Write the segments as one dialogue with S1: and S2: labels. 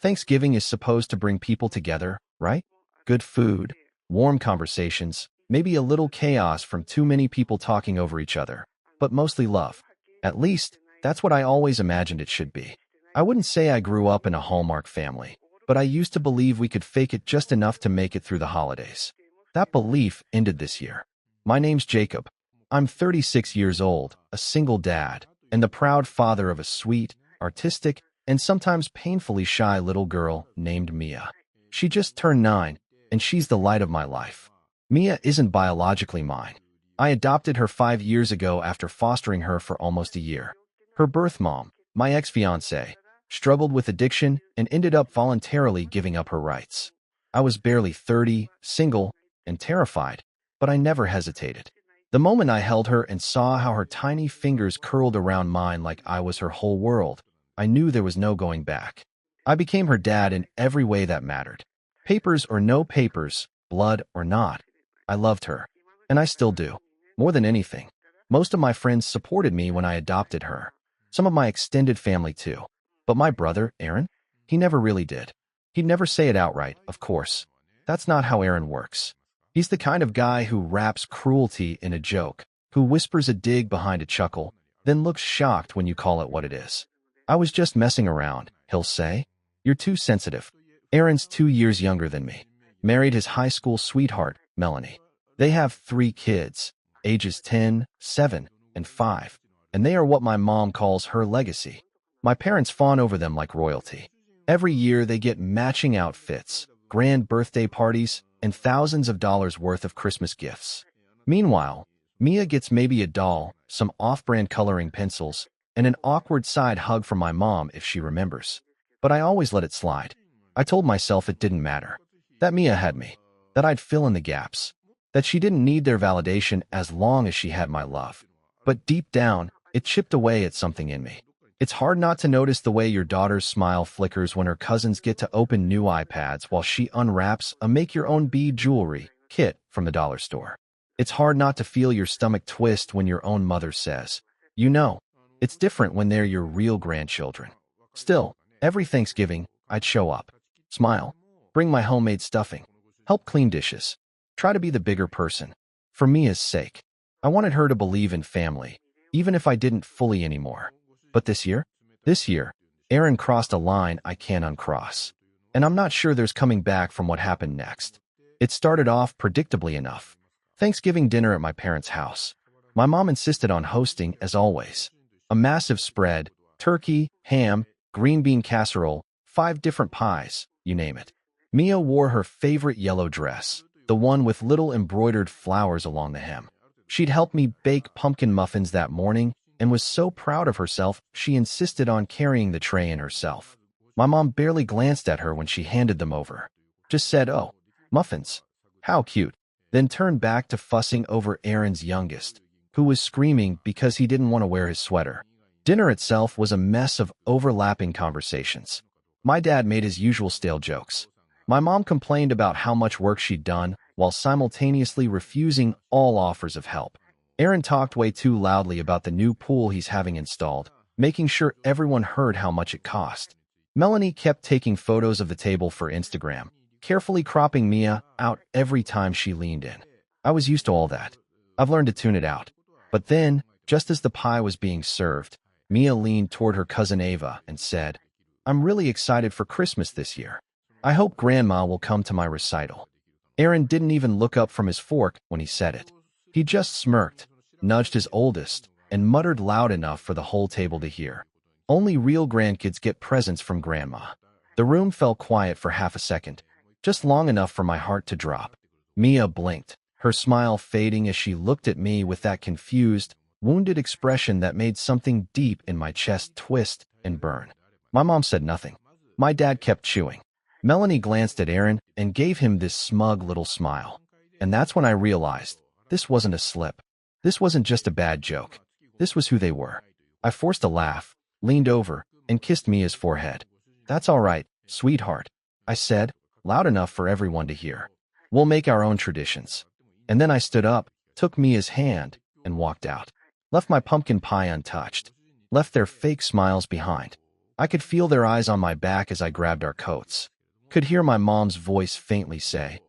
S1: Thanksgiving is supposed to bring people together, right? Good food, warm conversations, maybe a little chaos from too many people talking over each other, but mostly love. At least, that's what I always imagined it should be. I wouldn't say I grew up in a Hallmark family, but I used to believe we could fake it just enough to make it through the holidays. That belief ended this year. My name's Jacob. I'm 36 years old, a single dad, and the proud father of a sweet, artistic, and sometimes painfully shy little girl named Mia. She just turned 9, and she's the light of my life. Mia isn't biologically mine. I adopted her 5 years ago after fostering her for almost a year. Her birth mom, my ex-fiancée, struggled with addiction and ended up voluntarily giving up her rights. I was barely 30, single, and terrified, but I never hesitated. The moment I held her and saw how her tiny fingers curled around mine like I was her whole world, I knew there was no going back. I became her dad in every way that mattered. Papers or no papers, blood or not. I loved her. And I still do. More than anything. Most of my friends supported me when I adopted her. Some of my extended family too. But my brother, Aaron? He never really did. He'd never say it outright, of course. That's not how Aaron works. He's the kind of guy who wraps cruelty in a joke, who whispers a dig behind a chuckle, then looks shocked when you call it what it is. I was just messing around, he'll say. You're too sensitive. Aaron's 2 years younger than me. Married his high school sweetheart, Melanie. They have 3 kids, ages 10, 7, and 5, and they are what my mom calls her legacy. My parents fawn over them like royalty. Every year they get matching outfits, grand birthday parties, and thousands of dollars worth of Christmas gifts. Meanwhile, Mia gets maybe a doll, some off-brand coloring pencils, and an awkward side hug from my mom if she remembers. But I always let it slide. I told myself it didn't matter. That Mia had me. That I'd fill in the gaps. That she didn't need their validation as long as she had my love. But deep down, it chipped away at something in me. It's hard not to notice the way your daughter's smile flickers when her cousins get to open new iPads while she unwraps a make-your-own bead jewelry kit from the dollar store. It's hard not to feel your stomach twist when your own mother says, you know, it's different when they're your real grandchildren. Still, every Thanksgiving, I'd show up, smile, bring my homemade stuffing, help clean dishes, try to be the bigger person. For Mia's sake, I wanted her to believe in family, even if I didn't fully anymore. But this year, Aaron crossed a line I can't uncross. And I'm not sure there's coming back from what happened next. It started off predictably enough. Thanksgiving dinner at my parents' house. My mom insisted on hosting, as always. A massive spread, turkey, ham, green bean casserole, 5 different pies, you name it. Mia wore her favorite yellow dress, the one with little embroidered flowers along the hem. She'd helped me bake pumpkin muffins that morning and was so proud of herself she insisted on carrying the tray in herself. My mom barely glanced at her when she handed them over. Just said, "Oh, muffins. How cute." Then turned back to fussing over Aaron's youngest, who was screaming because he didn't want to wear his sweater. Dinner itself was a mess of overlapping conversations. My dad made his usual stale jokes. My mom complained about how much work she'd done while simultaneously refusing all offers of help. Aaron talked way too loudly about the new pool he's having installed, making sure everyone heard how much it cost. Melanie kept taking photos of the table for Instagram, carefully cropping Mia out every time she leaned in. I was used to all that. I've learned to tune it out. But then, just as the pie was being served, Mia leaned toward her cousin Ava and said, "I'm really excited for Christmas this year. I hope Grandma will come to my recital." Aaron didn't even look up from his fork when he said it. He just smirked, nudged his oldest, and muttered loud enough for the whole table to hear. Only real grandkids get presents from Grandma. The room fell quiet for half a second, just long enough for my heart to drop. Mia blinked, her smile fading as she looked at me with that confused, wounded expression that made something deep in my chest twist and burn. My mom said nothing. My dad kept chewing. Melanie glanced at Aaron and gave him this smug little smile. And that's when I realized this wasn't a slip. This wasn't just a bad joke. This was who they were. I forced a laugh, leaned over, and kissed Mia's forehead. "That's all right, sweetheart," I said, loud enough for everyone to hear. "We'll make our own traditions." And then I stood up, took Mia's hand, and walked out. Left my pumpkin pie untouched. Left their fake smiles behind. I could feel their eyes on my back as I grabbed our coats. Could hear my mom's voice faintly say,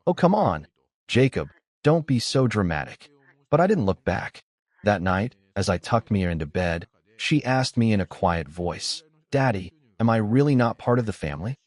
S1: "Oh, come on, Jacob, don't be so dramatic." But I didn't look back. That night, as I tucked Mia into bed, she asked me in a quiet voice, "Daddy, am I really not part of the family?"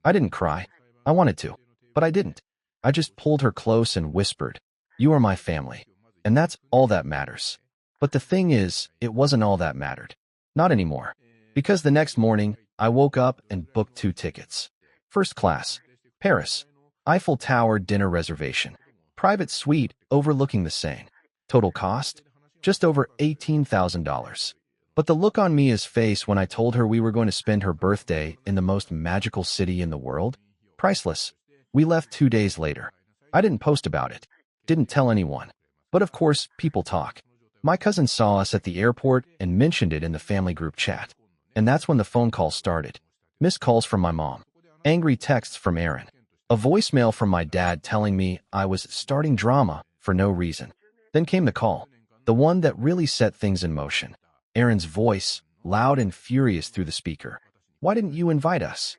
S1: I didn't cry. I wanted to, but I didn't. I just pulled her close and whispered, "You are my family, and that's all that matters." But the thing is, it wasn't all that mattered. Not anymore. Because the next morning, I woke up and booked 2 tickets. First class, Paris, Eiffel Tower dinner reservation. Private suite overlooking the Seine. Total cost? Just over $18,000. But the look on Mia's face when I told her we were going to spend her birthday in the most magical city in the world? Priceless. We left 2 days later. I didn't post about it. Didn't tell anyone. But of course, people talk. My cousin saw us at the airport and mentioned it in the family group chat. And that's when the phone call started. Missed calls from my mom. Angry texts from Aaron. A voicemail from my dad telling me I was starting drama for no reason. Then came the call. The one that really set things in motion. Aaron's voice, loud and furious through the speaker. "Why didn't you invite us?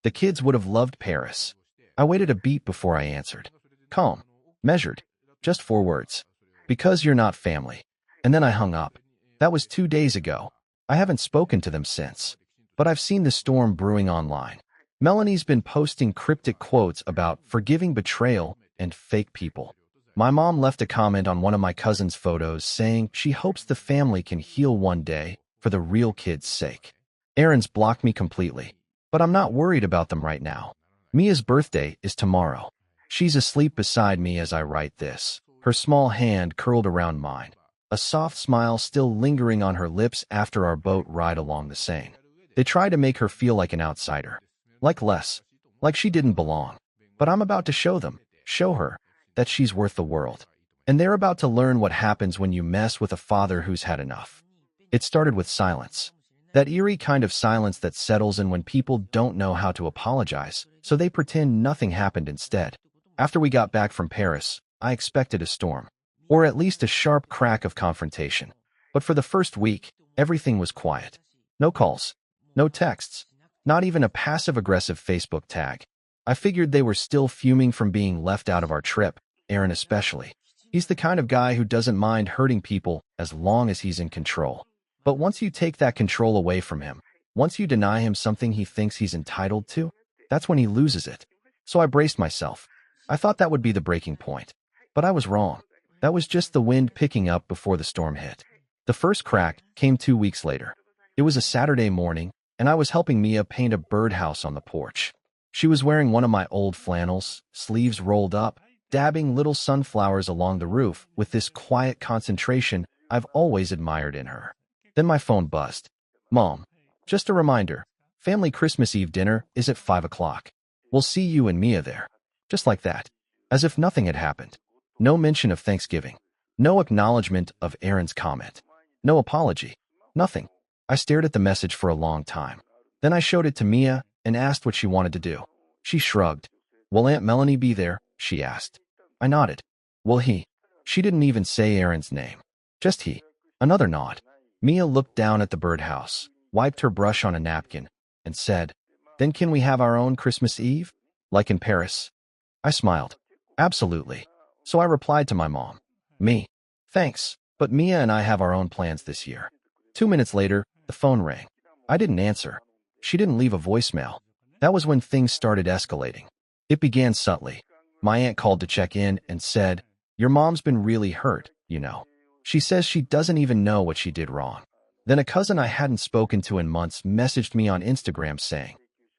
S1: The kids would have loved Paris." I waited a beat before I answered. Calm. Measured. Just 4 words. "Because you're not family." And then I hung up. That was 2 days ago. I haven't spoken to them since. But I've seen the storm brewing online. Melanie's been posting cryptic quotes about forgiving betrayal and fake people. My mom left a comment on one of my cousin's photos saying she hopes the family can heal one day for the real kids' sake. Aaron's blocked me completely, but I'm not worried about them right now. Mia's birthday is tomorrow. She's asleep beside me as I write this, her small hand curled around mine, a soft smile still lingering on her lips after our boat ride along the Seine. They try to make her feel like an outsider, like less, like she didn't belong. But I'm about to show her, that she's worth the world. And they're about to learn what happens when you mess with a father who's had enough. It started with silence. That eerie kind of silence that settles in when people don't know how to apologize, so they pretend nothing happened instead. After we got back from Paris, I expected a storm, or at least a sharp crack of confrontation. But for the first week, everything was quiet. No calls, no texts, not even a passive-aggressive Facebook tag. I figured they were still fuming from being left out of our trip, Aaron especially. He's the kind of guy who doesn't mind hurting people as long as he's in control. But once you take that control away from him, once you deny him something he thinks he's entitled to, that's when he loses it. So I braced myself. I thought that would be the breaking point. But I was wrong. That was just the wind picking up before the storm hit. The first crack came 2 weeks later. It was a Saturday morning, and I was helping Mia paint a birdhouse on the porch. She was wearing one of my old flannels, sleeves rolled up, dabbing little sunflowers along the roof with this quiet concentration I've always admired in her. Then my phone buzzed. "Mom, just a reminder, family Christmas Eve dinner is at 5 o'clock. We'll see you and Mia there." Just like that. As if nothing had happened. No mention of Thanksgiving. No acknowledgement of Aaron's comment. No apology. Nothing. I stared at the message for a long time. Then I showed it to Mia and asked what she wanted to do. She shrugged. "Will Aunt Melanie be there?" she asked. I nodded. "Will he?" She didn't even say Aaron's name. Just he. Another nod. Mia looked down at the birdhouse, wiped her brush on a napkin, and said, "Then can we have our own Christmas Eve? Like in Paris?" I smiled. "Absolutely." So I replied to my mom. "Me. Thanks, but Mia and I have our own plans this year." 2 minutes later, the phone rang. I didn't answer. She didn't leave a voicemail. That was when things started escalating. It began subtly. My aunt called to check in and said, "Your mom's been really hurt, you know. She says she doesn't even know what she did wrong." Then a cousin I hadn't spoken to in months messaged me on Instagram saying,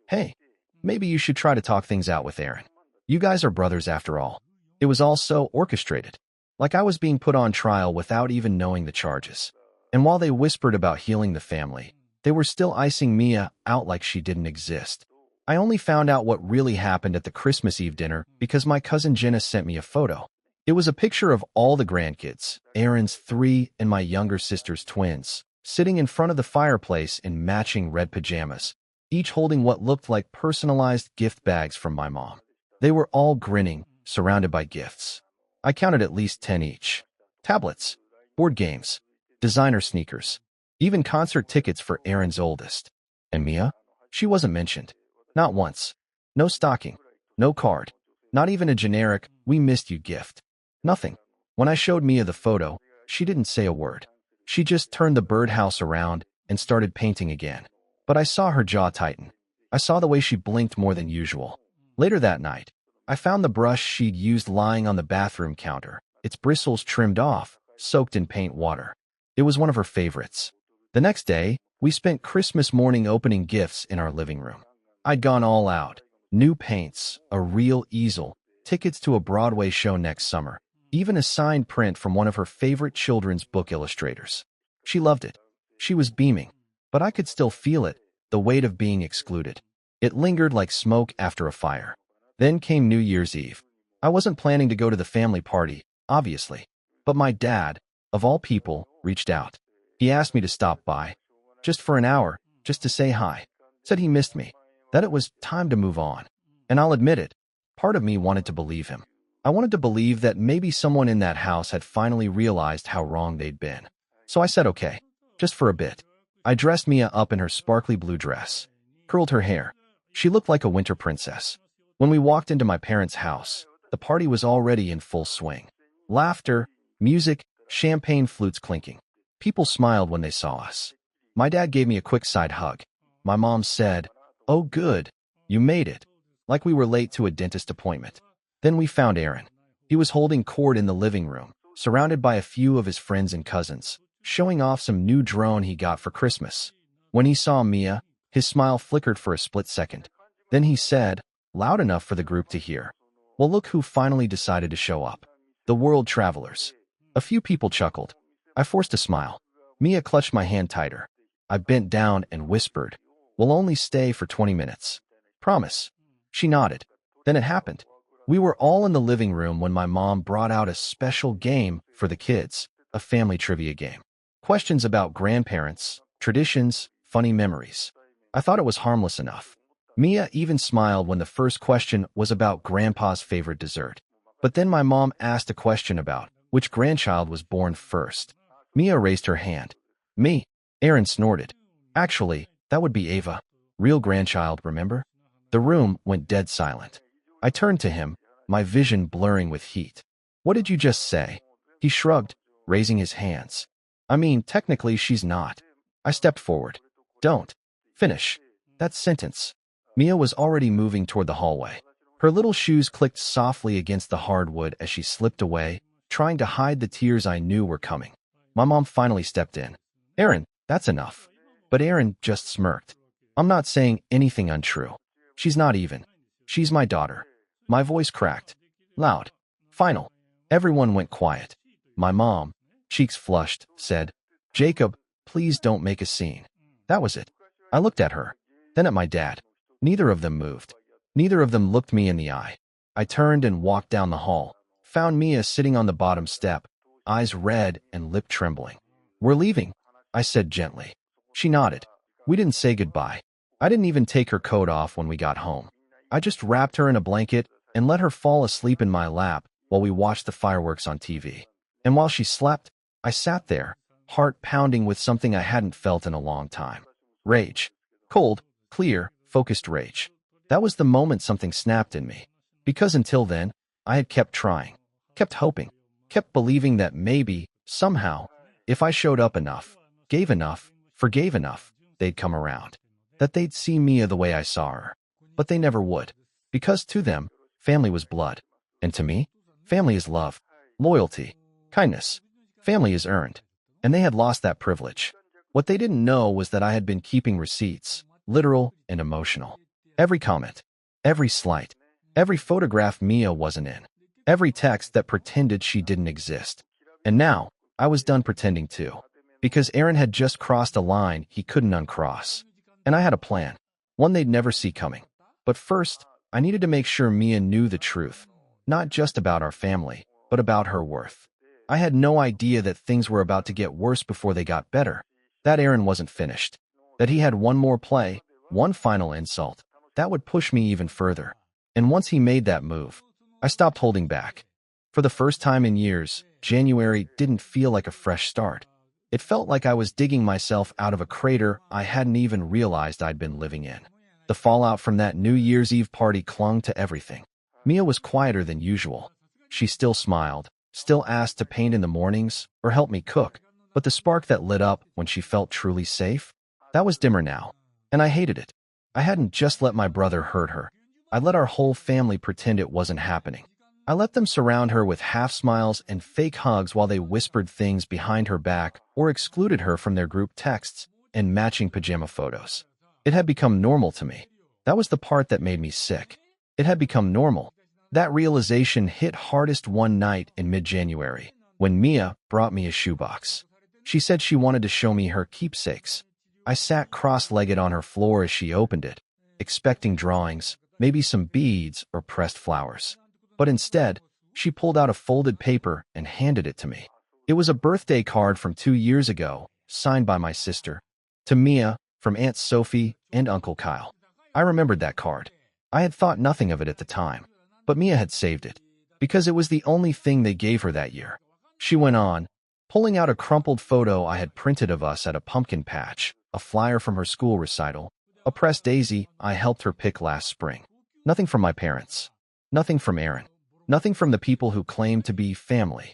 S1: "Hey, maybe you should try to talk things out with Aaron. You guys are brothers after all." It was all so orchestrated. Like I was being put on trial without even knowing the charges. And while they whispered about healing the family, they were still icing Mia out like she didn't exist. I only found out what really happened at the Christmas Eve dinner because my cousin Jenna sent me a photo. It was a picture of all the grandkids, Aaron's 3 and my younger sister's twins, sitting in front of the fireplace in matching red pajamas, each holding what looked like personalized gift bags from my mom. They were all grinning, surrounded by gifts. I counted at least 10 each. Tablets, board games, designer sneakers, even concert tickets for Aaron's oldest. And Mia? She wasn't mentioned. Not once. No stocking. No card. Not even a generic, "we missed you" gift. Nothing. When I showed Mia the photo, she didn't say a word. She just turned the birdhouse around and started painting again. But I saw her jaw tighten. I saw the way she blinked more than usual. Later that night, I found the brush she'd used lying on the bathroom counter, its bristles trimmed off, soaked in paint water. It was one of her favorites. The next day, we spent Christmas morning opening gifts in our living room. I'd gone all out. New paints, a real easel, tickets to a Broadway show next summer, even a signed print from one of her favorite children's book illustrators. She loved it. She was beaming. But I could still feel it, the weight of being excluded. It lingered like smoke after a fire. Then came New Year's Eve. I wasn't planning to go to the family party, obviously. But my dad, of all people, reached out. He asked me to stop by. Just for an hour, just to say hi. Said he missed me. That it was time to move on. And I'll admit it, part of me wanted to believe him. I wanted to believe that maybe someone in that house had finally realized how wrong they'd been. So I said okay, just for a bit. I dressed Mia up in her sparkly blue dress, curled her hair. She looked like a winter princess. When we walked into my parents' house, the party was already in full swing. Laughter, music, champagne flutes clinking. People smiled when they saw us. My dad gave me a quick side hug. My mom said, "Oh good, you made it," like we were late to a dentist appointment. Then we found Aaron. He was holding court in the living room, surrounded by a few of his friends and cousins, showing off some new drone he got for Christmas. When he saw Mia, his smile flickered for a split second. Then he said, loud enough for the group to hear, "Well, look who finally decided to show up. The world travelers." A few people chuckled. I forced a smile. Mia clutched my hand tighter. I bent down and whispered, "We'll only stay for 20 minutes. Promise." She nodded. Then it happened. We were all in the living room when my mom brought out a special game for the kids, a family trivia game. Questions about grandparents, traditions, funny memories. I thought it was harmless enough. Mia even smiled when the first question was about Grandpa's favorite dessert. But then my mom asked a question about which grandchild was born first. Mia raised her hand. "Me." Aaron snorted. "Actually, that would be Ava. Real grandchild, remember?" The room went dead silent. I turned to him, my vision blurring with heat. "What did you just say?" He shrugged, raising his hands. "I mean, technically she's not." I stepped forward. "Don't finish that sentence." Mia was already moving toward the hallway. Her little shoes clicked softly against the hardwood as she slipped away, trying to hide the tears I knew were coming. My mom finally stepped in. "Aaron, that's enough." But Aaron just smirked. "I'm not saying anything untrue. She's not even. She's my daughter." My voice cracked. Loud. Final. Everyone went quiet. My mom, cheeks flushed, said, "Jacob, please don't make a scene." That was it. I looked at her, then at my dad. Neither of them moved. Neither of them looked me in the eye. I turned and walked down the hall, found Mia sitting on the bottom step, eyes red and lip trembling. "We're leaving," I said gently. She nodded. We didn't say goodbye. I didn't even take her coat off when we got home. I just wrapped her in a blanket and let her fall asleep in my lap while we watched the fireworks on TV. And while she slept, I sat there, heart pounding with something I hadn't felt in a long time. Rage. Cold, clear, focused rage. That was the moment something snapped in me. Because until then, I had kept trying, kept hoping, kept believing that maybe, somehow, if I showed up enough, gave enough, forgave enough, they'd come around. That they'd see Mia the way I saw her. But they never would. Because to them, family was blood. And to me, family is love, loyalty, kindness. Family is earned. And they had lost that privilege. What they didn't know was that I had been keeping receipts, literal and emotional. Every comment, every slight, every photograph Mia wasn't in, every text that pretended she didn't exist. And now, I was done pretending too. Because Aaron had just crossed a line he couldn't uncross. And I had a plan, one they'd never see coming. But first, I needed to make sure Mia knew the truth, not just about our family, but about her worth. I had no idea that things were about to get worse before they got better, that Aaron wasn't finished, that he had one more play, one final insult, that would push me even further. And once he made that move, I stopped holding back. For the first time in years, January didn't feel like a fresh start. It felt like I was digging myself out of a crater I hadn't even realized I'd been living in. The fallout from that New Year's Eve party clung to everything. Mia was quieter than usual. She still smiled, still asked to paint in the mornings or help me cook, but the spark that lit up when she felt truly safe, that was dimmer now, and I hated it. I hadn't just let my brother hurt her. I let our whole family pretend it wasn't happening. I let them surround her with half smiles and fake hugs while they whispered things behind her back or excluded her from their group texts and matching pajama photos. It had become normal to me. That was the part that made me sick. It had become normal. That realization hit hardest one night in mid-January, when Mia brought me a shoebox. She said she wanted to show me her keepsakes. I sat cross-legged on her floor as she opened it, expecting drawings, maybe some beads or pressed flowers. But instead, she pulled out a folded paper and handed it to me. It was a birthday card from 2 years ago, signed by my sister. To Mia, from Aunt Sophie and Uncle Kyle. I remembered that card. I had thought nothing of it at the time, but Mia had saved it, because it was the only thing they gave her that year. She went on, pulling out a crumpled photo I had printed of us at a pumpkin patch, a flyer from her school recital, a pressed daisy I helped her pick last spring. Nothing from my parents. Nothing from Aaron. Nothing from the people who claimed to be family.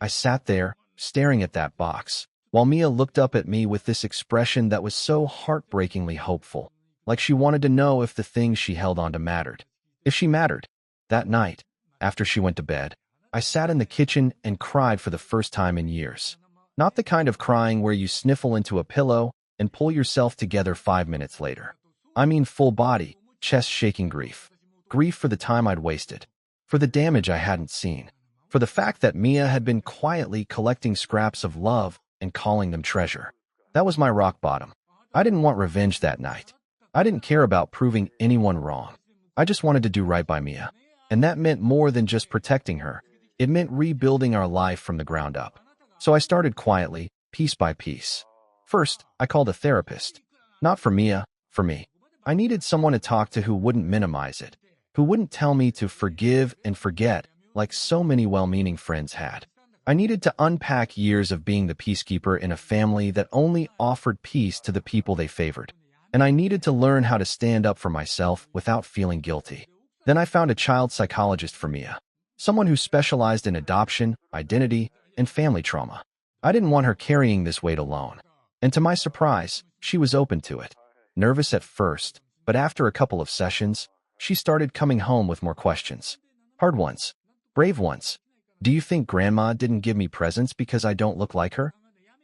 S1: I sat there, staring at that box, while Mia looked up at me with this expression that was so heartbreakingly hopeful, like she wanted to know if the things she held onto mattered. If she mattered. That night, after she went to bed, I sat in the kitchen and cried for the first time in years. Not the kind of crying where you sniffle into a pillow and pull yourself together 5 minutes later. I mean full body, chest-shaking grief. Grief for the time I'd wasted, for the damage I hadn't seen, for the fact that Mia had been quietly collecting scraps of love and calling them treasure. That was my rock bottom. I didn't want revenge that night. I didn't care about proving anyone wrong. I just wanted to do right by Mia. And that meant more than just protecting her. It meant rebuilding our life from the ground up. So I started quietly, piece by piece. First, I called a therapist. Not for Mia, for me. I needed someone to talk to who wouldn't minimize it, who wouldn't tell me to forgive and forget like so many well-meaning friends had. I needed to unpack years of being the peacekeeper in a family that only offered peace to the people they favored. And I needed to learn how to stand up for myself without feeling guilty. Then I found a child psychologist for Mia, someone who specialized in adoption, identity, and family trauma. I didn't want her carrying this weight alone. And to my surprise, she was open to it. Nervous at first, but after a couple of sessions, she started coming home with more questions. Hard ones. Brave ones. Do you think Grandma didn't give me presents because I don't look like her?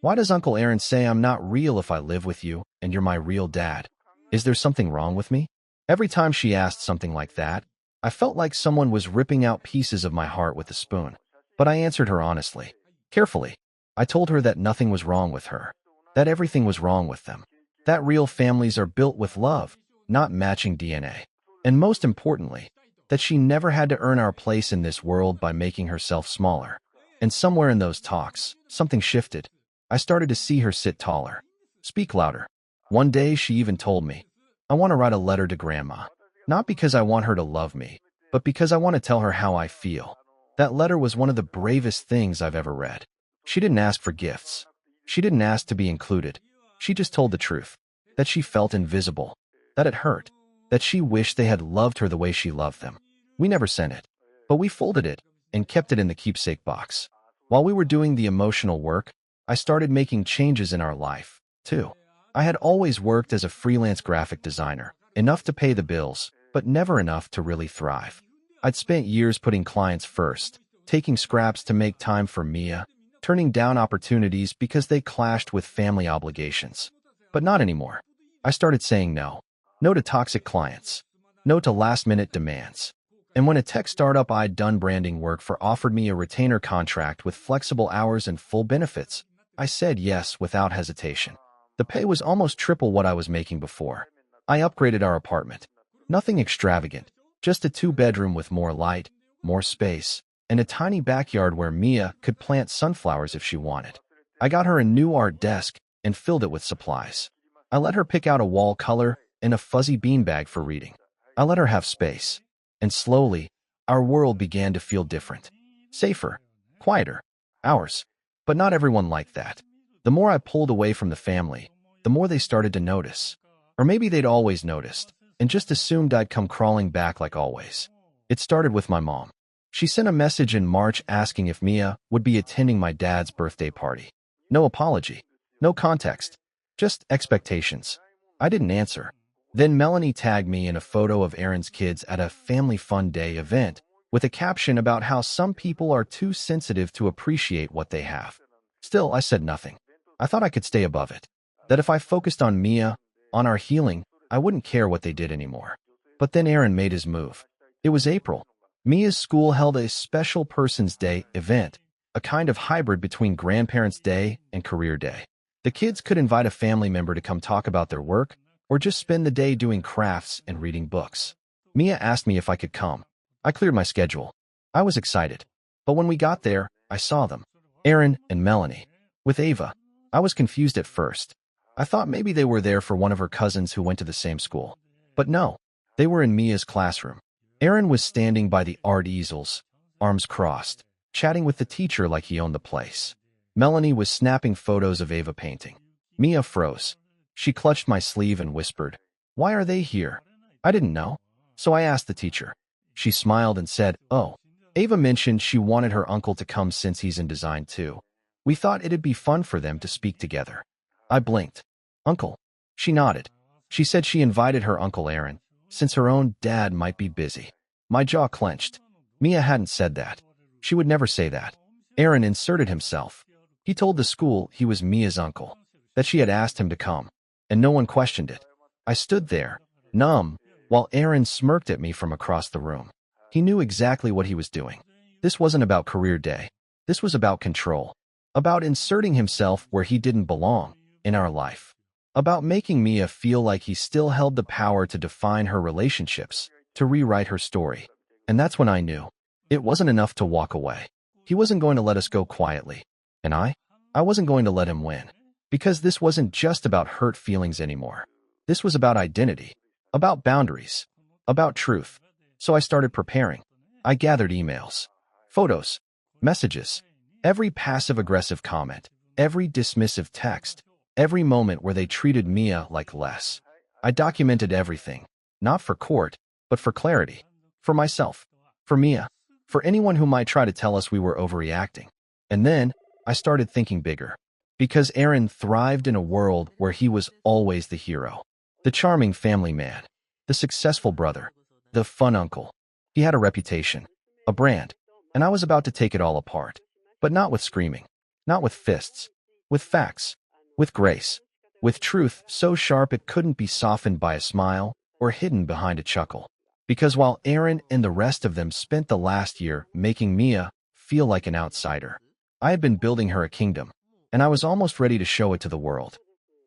S1: Why does Uncle Aaron say I'm not real if I live with you and you're my real dad? Is there something wrong with me? Every time she asked something like that, I felt like someone was ripping out pieces of my heart with a spoon. But I answered her honestly, carefully. I told her that nothing was wrong with her, that everything was wrong with them, that real families are built with love, not matching DNA. And most importantly, that she never had to earn our place in this world by making herself smaller. And somewhere in those talks, something shifted. I started to see her sit taller, speak louder. One day she even told me, I want to write a letter to Grandma, not because I want her to love me, but because I want to tell her how I feel. That letter was one of the bravest things I've ever read. She didn't ask for gifts. She didn't ask to be included. She just told the truth, that she felt invisible, that it hurt, that she wished they had loved her the way she loved them. We never sent it, but we folded it and kept it in the keepsake box. While we were doing the emotional work, I started making changes in our life, too. I had always worked as a freelance graphic designer, enough to pay the bills, but never enough to really thrive. I'd spent years putting clients first, taking scraps to make time for Mia, turning down opportunities because they clashed with family obligations. But not anymore. I started saying no. No to toxic clients. No to last-minute demands. And when a tech startup I'd done branding work for offered me a retainer contract with flexible hours and full benefits, I said yes without hesitation. The pay was almost triple what I was making before. I upgraded our apartment. Nothing extravagant, just a 2-bedroom with more light, more space, and a tiny backyard where Mia could plant sunflowers if she wanted. I got her a new art desk and filled it with supplies. I let her pick out a wall color and a fuzzy beanbag for reading. I let her have space. And slowly, our world began to feel different. Safer. Quieter. Ours. But not everyone liked that. The more I pulled away from the family, the more they started to notice. Or maybe they'd always noticed, and just assumed I'd come crawling back like always. It started with my mom. She sent a message in March asking if Mia would be attending my dad's birthday party. No apology, no context, just expectations. I didn't answer. Then Melanie tagged me in a photo of Aaron's kids at a family fun day event with a caption about how some people are too sensitive to appreciate what they have. Still, I said nothing. I thought I could stay above it. That if I focused on Mia, on our healing, I wouldn't care what they did anymore. But then Aaron made his move. It was April. Mia's school held a special Person's Day event, a kind of hybrid between Grandparents' Day and Career Day. The kids could invite a family member to come talk about their work, or just spend the day doing crafts and reading books. Mia asked me if I could come. I cleared my schedule. I was excited. But when we got there, I saw them. Aaron and Melanie. With Ava. I was confused at first. I thought maybe they were there for one of her cousins who went to the same school. But no, they were in Mia's classroom. Aaron was standing by the art easels, arms crossed, chatting with the teacher like he owned the place. Melanie was snapping photos of Ava painting. Mia froze. She clutched my sleeve and whispered, "Why are they here?" I didn't know. So I asked the teacher. She smiled and said, "Oh, Ava mentioned she wanted her uncle to come since he's in design too. We thought it'd be fun for them to speak together." I blinked. "Uncle?" She nodded. She said she invited her Uncle Aaron, since her own dad might be busy. My jaw clenched. Mia hadn't said that. She would never say that. Aaron inserted himself. He told the school he was Mia's uncle, that she had asked him to come, and no one questioned it. I stood there, numb, while Aaron smirked at me from across the room. He knew exactly what he was doing. This wasn't about Career Day. This was about control. About inserting himself where he didn't belong, in our life. About making Mia feel like he still held the power to define her relationships, to rewrite her story. And that's when I knew. It wasn't enough to walk away. He wasn't going to let us go quietly. And I wasn't going to let him win. Because this wasn't just about hurt feelings anymore. This was about identity, about boundaries, about truth. So I started preparing. I gathered emails, photos, messages, every passive-aggressive comment, every dismissive text, every moment where they treated Mia like less. I documented everything, not for court, but for clarity, for myself, for Mia, for anyone who might try to tell us we were overreacting. And then I started thinking bigger. Because Aaron thrived in a world where he was always the hero, the charming family man, the successful brother, the fun uncle. He had a reputation, a brand, and I was about to take it all apart. But not with screaming, not with fists, with facts, with grace, with truth so sharp it couldn't be softened by a smile or hidden behind a chuckle. Because while Aaron and the rest of them spent the last year making Mia feel like an outsider, I had been building her a kingdom, and I was almost ready to show it to the world.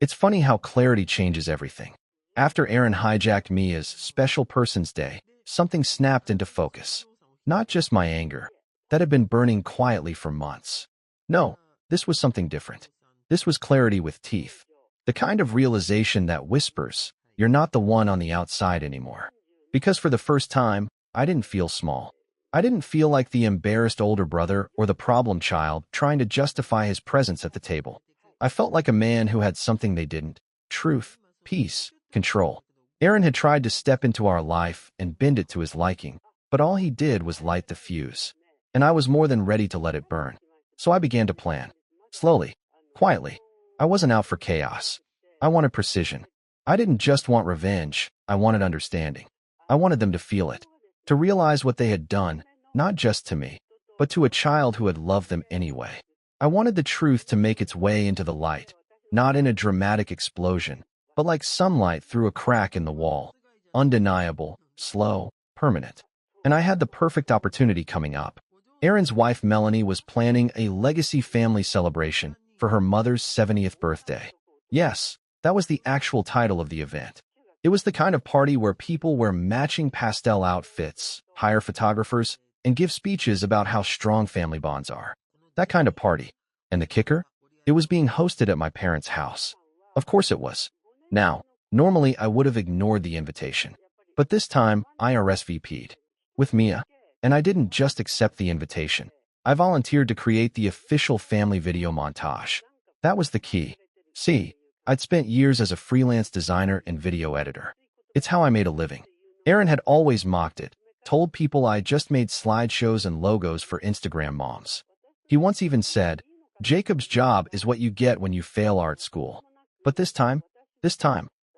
S1: It's funny how clarity changes everything. After Aaron hijacked Mia's Special Person's Day, something snapped into focus. Not just my anger, that had been burning quietly for months. No, this was something different. This was clarity with teeth. The kind of realization that whispers, "You're not the one on the outside anymore." Because for the first time, I didn't feel small. I didn't feel like the embarrassed older brother or the problem child trying to justify his presence at the table. I felt like a man who had something they didn't: truth, peace, control. Aaron had tried to step into our life and bend it to his liking, but all he did was light the fuse. And I was more than ready to let it burn. So I began to plan. Slowly, quietly. I wasn't out for chaos. I wanted precision. I didn't just want revenge, I wanted understanding. I wanted them to feel it. To realize what they had done, not just to me, but to a child who had loved them anyway. I wanted the truth to make its way into the light, not in a dramatic explosion, but like sunlight through a crack in the wall. Undeniable, slow, permanent. And I had the perfect opportunity coming up. Aaron's wife Melanie was planning a legacy family celebration for her mother's 70th birthday. Yes, that was the actual title of the event. It was the kind of party where people wear matching pastel outfits, hire photographers, and give speeches about how strong family bonds are. That kind of party. And the kicker? It was being hosted at my parents' house. Of course it was. Now, normally I would have ignored the invitation. But this time, I RSVP'd. With Mia. And I didn't just accept the invitation. I volunteered to create the official family video montage. That was the key. See, I'd spent years as a freelance designer and video editor. It's how I made a living. Aaron had always mocked it, told people I just made slideshows and logos for Instagram moms. He once even said, Jacob's job is what you get when you fail art school. But this time,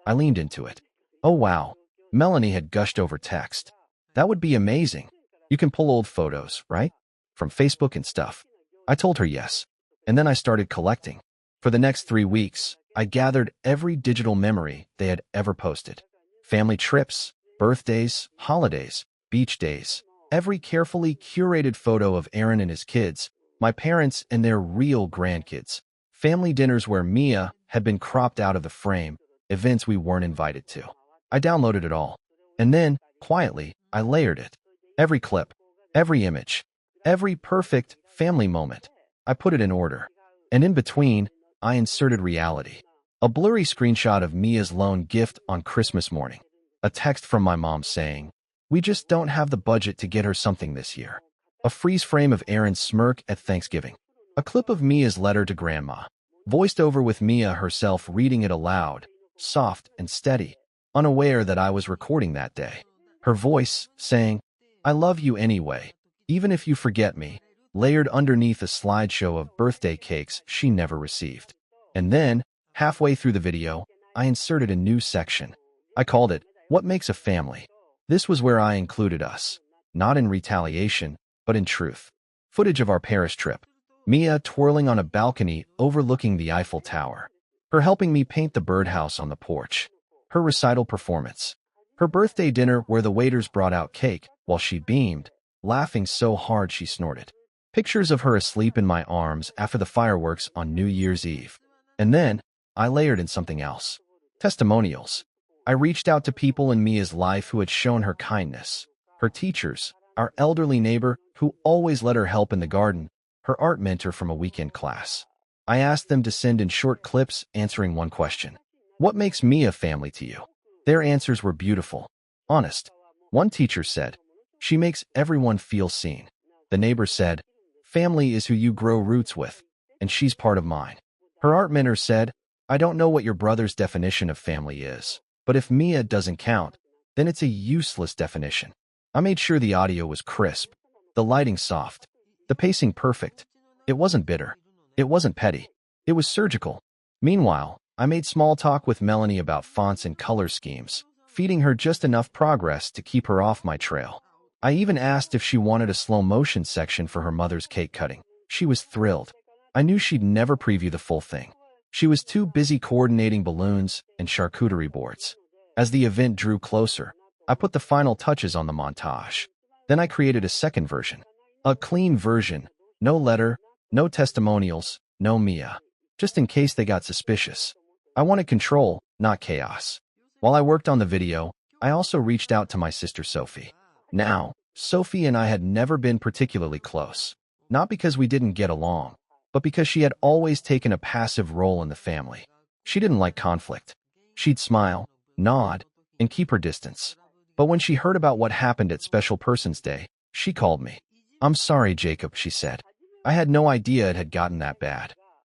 S1: I leaned into it. Oh wow, Melanie had gushed over text. That would be amazing. You can pull old photos, right? From Facebook and stuff. I told her yes. And then I started collecting. For the next 3 weeks, I gathered every digital memory they had ever posted. Family trips, birthdays, holidays, beach days. Every carefully curated photo of Aaron and his kids, my parents and their real grandkids. Family dinners where Mia had been cropped out of the frame, events we weren't invited to. I downloaded it all. And then, quietly, I layered it. Every clip, every image, every perfect family moment. I put it in order. And in between, I inserted reality. A blurry screenshot of Mia's lone gift on Christmas morning. A text from my mom saying, we just don't have the budget to get her something this year. A freeze frame of Aaron's smirk at Thanksgiving. A clip of Mia's letter to Grandma, voiced over with Mia herself reading it aloud, soft and steady, unaware that I was recording that day. Her voice saying, I love you anyway, even if you forget me, layered underneath a slideshow of birthday cakes she never received. And then, halfway through the video, I inserted a new section. I called it, What Makes a Family? This was where I included us, not in retaliation, but in truth. Footage of our Paris trip. Mia twirling on a balcony overlooking the Eiffel Tower. Her helping me paint the birdhouse on the porch. Her recital performance. Her birthday dinner where the waiters brought out cake while she beamed, laughing so hard she snorted. Pictures of her asleep in my arms after the fireworks on New Year's Eve. And then, I layered in something else. Testimonials. I reached out to people in Mia's life who had shown her kindness. Her teachers, our elderly neighbor who always let her help in the garden, her art mentor from a weekend class. I asked them to send in short clips answering one question. What makes Mia family to you? Their answers were beautiful, honest. One teacher said, she makes everyone feel seen. The neighbor said, family is who you grow roots with, and she's part of mine. Her art mentor said, I don't know what your brother's definition of family is, but if Mia doesn't count, then it's a useless definition. I made sure the audio was crisp, the lighting soft, the pacing perfect. It wasn't bitter. It wasn't petty. It was surgical. Meanwhile, I made small talk with Melanie about fonts and color schemes, feeding her just enough progress to keep her off my trail. I even asked if she wanted a slow-motion section for her mother's cake cutting. She was thrilled. I knew she'd never preview the full thing. She was too busy coordinating balloons and charcuterie boards. As the event drew closer, I put the final touches on the montage. Then I created a second version. A clean version. No letter, no testimonials, no Mia. Just in case they got suspicious. I wanted control, not chaos. While I worked on the video, I also reached out to my sister Sophie. Now, Sophie and I had never been particularly close. Not because we didn't get along, but because she had always taken a passive role in the family. She didn't like conflict. She'd smile, nod, and keep her distance. But when she heard about what happened at Special Persons Day, she called me. I'm sorry, Jacob, she said. I had no idea it had gotten that bad.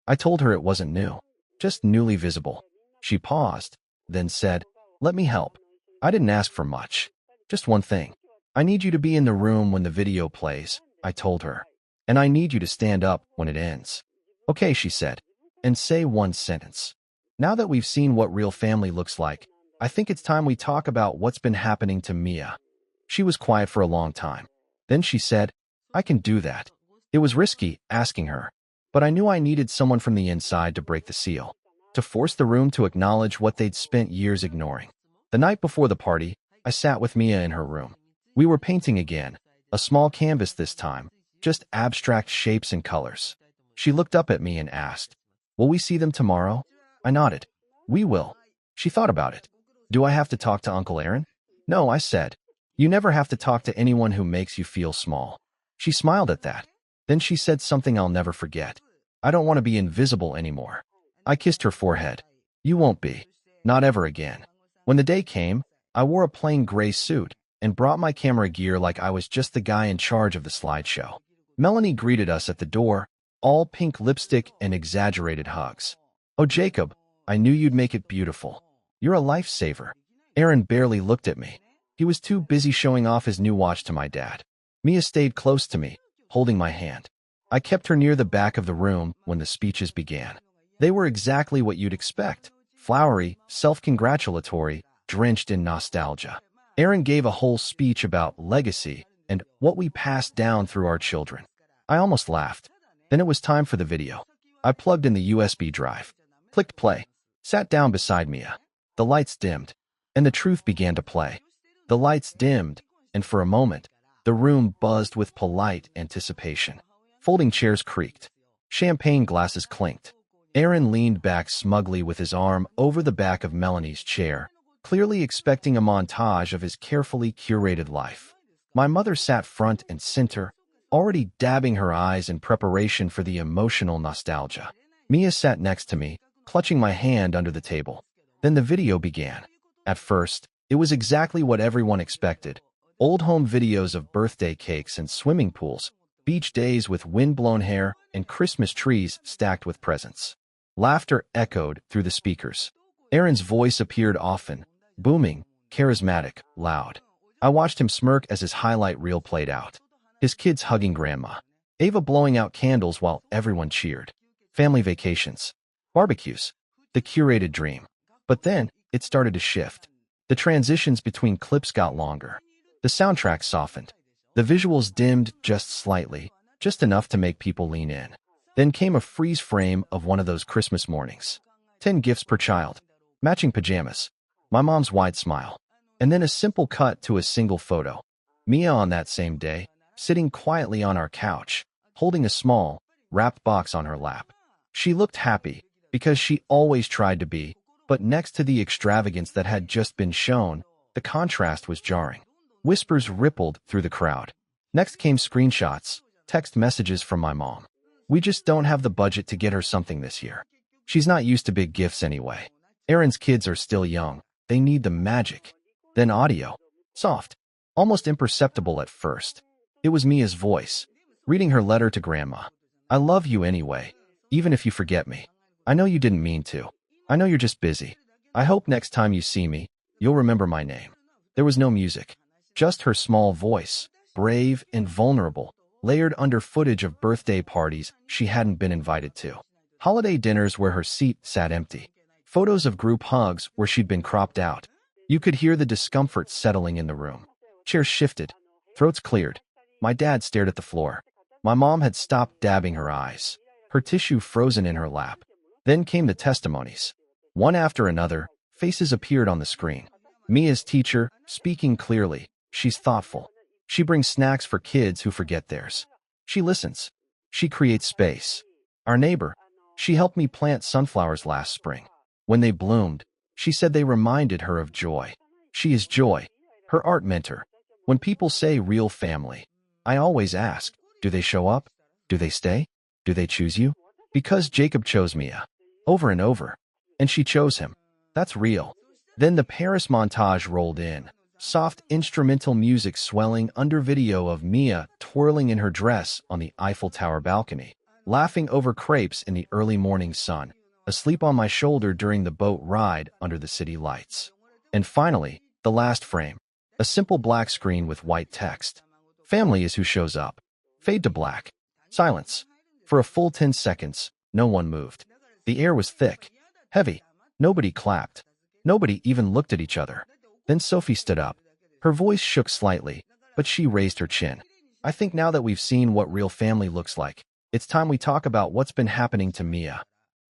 S1: I told her it wasn't new, just newly visible. She paused, then said, let me help. I didn't ask for much. Just one thing. I need you to be in the room when the video plays, I told her. And I need you to stand up when it ends. Okay, she said, and say one sentence. Now that we've seen what real family looks like, I think it's time we talk about what's been happening to Mia. She was quiet for a long time. Then she said, I can do that. It was risky, asking her, but I knew I needed someone from the inside to break the seal, to force the room to acknowledge what they'd spent years ignoring. The night before the party, I sat with Mia in her room. We were painting again, a small canvas this time, just abstract shapes and colors. She looked up at me and asked, will we see them tomorrow? I nodded. We will. She thought about it. Do I have to talk to Uncle Aaron? No, I said. You never have to talk to anyone who makes you feel small. She smiled at that. Then she said something I'll never forget. I don't want to be invisible anymore. I kissed her forehead. You won't be. Not ever again. When the day came, I wore a plain gray suit and brought my camera gear like I was just the guy in charge of the slideshow. Melanie greeted us at the door, all pink lipstick and exaggerated hugs. "Oh, Jacob, I knew you'd make it beautiful. You're a lifesaver." Aaron barely looked at me. He was too busy showing off his new watch to my dad. Mia stayed close to me, holding my hand. I kept her near the back of the room when the speeches began. They were exactly what you'd expect: flowery, self-congratulatory, drenched in nostalgia. Aaron gave a whole speech about legacy and what we passed down through our children. I almost laughed. Then it was time for the video. I plugged in the USB drive, clicked play, sat down beside Mia. The lights dimmed, and the truth began to play. The lights dimmed, and for a moment, the room buzzed with polite anticipation. Folding chairs creaked. Champagne glasses clinked. Aaron leaned back smugly with his arm over the back of Melanie's chair, clearly expecting a montage of his carefully curated life. My mother sat front and center, already dabbing her eyes in preparation for the emotional nostalgia. Mia sat next to me, clutching my hand under the table. Then the video began. At first, it was exactly what everyone expected: old home videos of birthday cakes and swimming pools, beach days with wind-blown hair, and Christmas trees stacked with presents. Laughter echoed through the speakers. Aaron's voice appeared often, booming, charismatic, loud. I watched him smirk as his highlight reel played out. His kids hugging grandma. Ava blowing out candles while everyone cheered. Family vacations. Barbecues. The curated dream. But then, it started to shift. The transitions between clips got longer. The soundtrack softened. The visuals dimmed just slightly, just enough to make people lean in. Then came a freeze frame of one of those Christmas mornings. 10 gifts per child. Matching pajamas. My mom's wide smile. And then a simple cut to a single photo. Mia on that same day, sitting quietly on our couch, holding a small, wrapped box on her lap. She looked happy, because she always tried to be, but next to the extravagance that had just been shown, the contrast was jarring. Whispers rippled through the crowd. Next came screenshots, text messages from my mom. "We just don't have the budget to get her something this year. She's not used to big gifts anyway. Aaron's kids are still young. They need the magic." Then audio. Soft. Almost imperceptible at first. It was Mia's voice, reading her letter to Grandma. "I love you anyway, even if you forget me. I know you didn't mean to. I know you're just busy. I hope next time you see me, you'll remember my name." There was no music. Just her small voice, brave and vulnerable, layered under footage of birthday parties she hadn't been invited to. Holiday dinners where her seat sat empty. Photos of group hugs where she'd been cropped out. You could hear the discomfort settling in the room. Chairs shifted. Throats cleared. My dad stared at the floor. My mom had stopped dabbing her eyes, her tissue frozen in her lap. Then came the testimonies. One after another, faces appeared on the screen. Mia's teacher, speaking clearly. She's thoughtful. She brings snacks for kids who forget theirs. She listens. She creates space. Our neighbor. She helped me plant sunflowers last spring. When they bloomed, she said they reminded her of joy. She is joy. Her art mentor. When people say real family, I always ask, do they show up? Do they stay? Do they choose you? Because Jacob chose Mia. Over and over. And she chose him. That's real. Then the Paris montage rolled in. Soft instrumental music swelling under video of Mia twirling in her dress on the Eiffel Tower balcony, laughing over crepes in the early morning sun, asleep on my shoulder during the boat ride under the city lights. And finally, the last frame. A simple black screen with white text. Family is who shows up. Fade to black. Silence. For a full 10 seconds, no one moved. The air was thick, heavy. Nobody clapped. Nobody even looked at each other. Then Sophie stood up. Her voice shook slightly, but she raised her chin. I think now that we've seen what real family looks like, it's time we talk about what's been happening to Mia.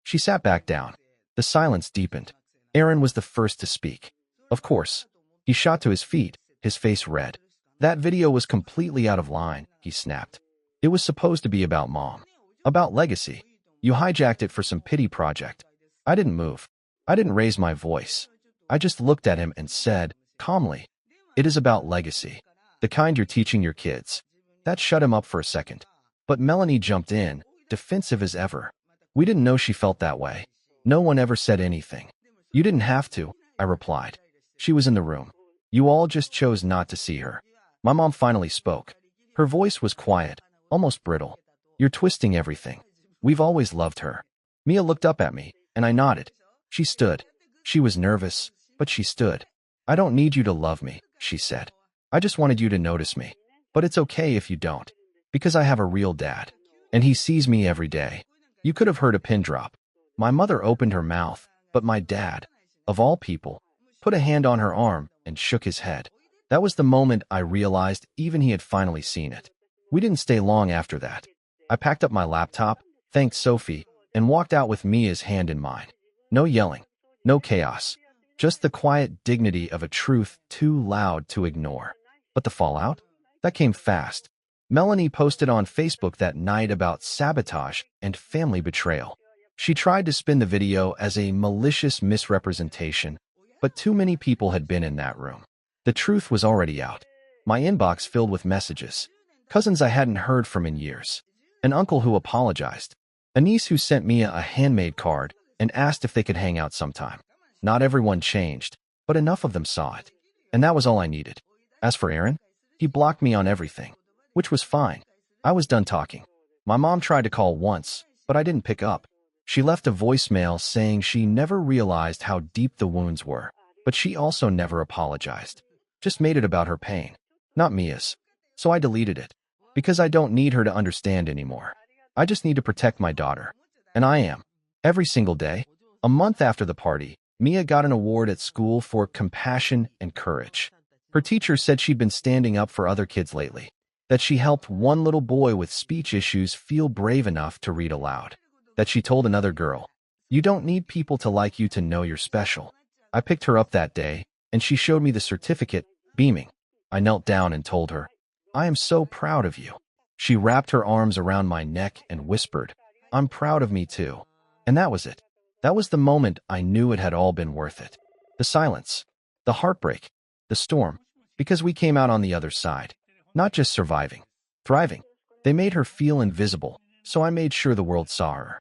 S1: She sat back down. The silence deepened. Aaron was the first to speak. Of course. He shot to his feet, his face red. That video was completely out of line, he snapped. It was supposed to be about Mom. About legacy. You hijacked it for some pity project. I didn't move. I didn't raise my voice. I just looked at him and said, calmly, it is about legacy. The kind you're teaching your kids. That shut him up for a second. But Melanie jumped in, defensive as ever. We didn't know she felt that way. No one ever said anything. You didn't have to, I replied. She was in the room. You all just chose not to see her. My mom finally spoke. Her voice was quiet, almost brittle. You're twisting everything. We've always loved her. Mia looked up at me, and I nodded. She stood. She was nervous, but she stood. I don't need you to love me, she said. I just wanted you to notice me. But it's okay if you don't, because I have a real dad, and he sees me every day. You could have heard a pin drop. My mother opened her mouth, but my dad, of all people, put a hand on her arm and shook his head. That was the moment I realized even he had finally seen it. We didn't stay long after that. I packed up my laptop, thanked Sophie, and walked out with Mia's hand in mine. No yelling, no chaos, just the quiet dignity of a truth too loud to ignore. But the fallout? That came fast. Melanie posted on Facebook that night about sabotage and family betrayal. She tried to spin the video as a malicious misrepresentation, but too many people had been in that room. The truth was already out. My inbox filled with messages. Cousins I hadn't heard from in years. An uncle who apologized. A niece who sent Mia a handmade card and asked if they could hang out sometime. Not everyone changed, but enough of them saw it. And that was all I needed. As for Aaron, he blocked me on everything, which was fine. I was done talking. My mom tried to call once, but I didn't pick up. She left a voicemail saying she never realized how deep the wounds were, but she also never apologized. Just made it about her pain, not Mia's. So I deleted it, because I don't need her to understand anymore. I just need to protect my daughter. And I am. Every single day. A month after the party, Mia got an award at school for compassion and courage. Her teacher said she'd been standing up for other kids lately, that she helped one little boy with speech issues feel brave enough to read aloud, that she told another girl, "You don't need people to like you to know you're special." I picked her up that day, and she showed me the certificate, beaming. I knelt down and told her, "I am so proud of you." She wrapped her arms around my neck and whispered, "I'm proud of me too." And that was it. That was the moment I knew it had all been worth it. The silence, the heartbreak, the storm, because we came out on the other side. Not just surviving, thriving. They made her feel invisible, so I made sure the world saw her.